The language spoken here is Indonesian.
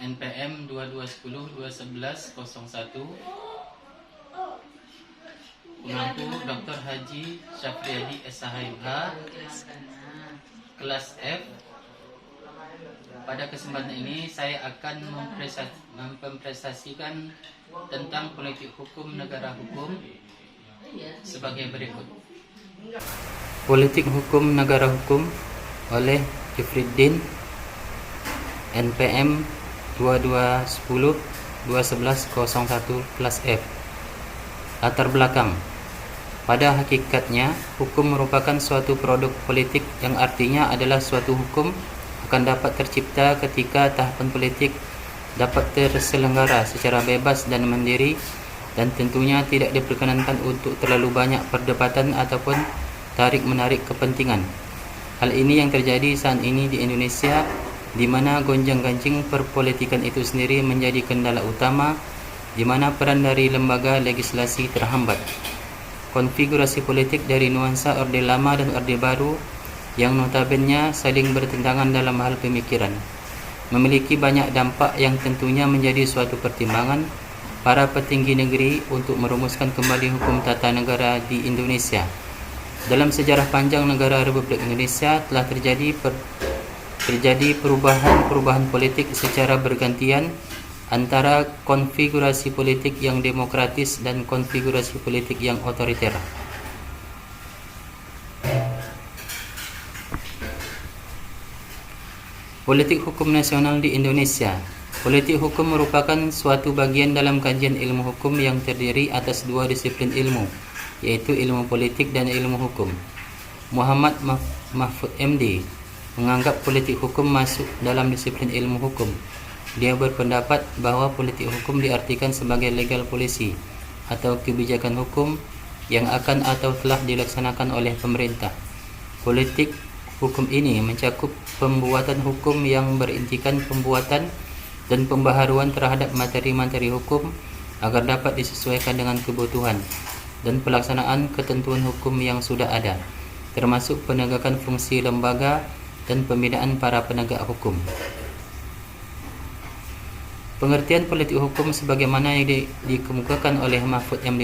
NPM 2210-211-01 Pengampu Dr. Haji Syafriadi SHMH kelas F. Pada kesempatan ini saya akan mempresentasikan tentang politik hukum negara hukum sebagai berikut. Politik hukum negara hukum oleh Jufriddin, NPM 2210-211-01 kelas F. Latar belakang. Pada hakikatnya, hukum merupakan suatu produk politik yang artinya adalah suatu hukum akan dapat tercipta ketika tahapan politik dapat terselenggara secara bebas dan mandiri, dan tentunya tidak diperkenankan untuk terlalu banyak perdebatan ataupun tarik-menarik kepentingan. Hal ini yang terjadi saat ini di Indonesia, di mana gonjang-ganjing perpolitikan itu sendiri menjadi kendala utama, di mana peran dari lembaga legislasi terhambat. Konfigurasi politik dari nuansa Orde Lama dan Orde Baru yang notabene saling bertentangan dalam hal pemikiran, memiliki banyak dampak yang tentunya menjadi suatu pertimbangan para petinggi negeri untuk merumuskan kembali hukum tata negara di Indonesia. Dalam sejarah panjang negara Republik Indonesia telah terjadi perubahan-perubahan politik secara bergantian antara konfigurasi politik yang demokratis dan konfigurasi politik yang otoriter. Politik hukum nasional di Indonesia. Politik hukum merupakan suatu bagian dalam kajian ilmu hukum yang terdiri atas dua disiplin ilmu, yaitu ilmu politik dan ilmu hukum. Muhammad Mahfud MD menganggap politik hukum masuk dalam disiplin ilmu hukum. Dia berpendapat bahwa politik hukum diartikan sebagai legal policy atau kebijakan hukum yang akan atau telah dilaksanakan oleh pemerintah. Politik hukum ini mencakup pembuatan hukum yang berintikan pembuatan dan pembaharuan terhadap materi-materi hukum agar dapat disesuaikan dengan kebutuhan dan pelaksanaan ketentuan hukum yang sudah ada, termasuk penegakan fungsi lembaga dan pembinaan para penegak hukum. Pengertian politik hukum sebagaimana yang dikemukakan oleh Mahfud MD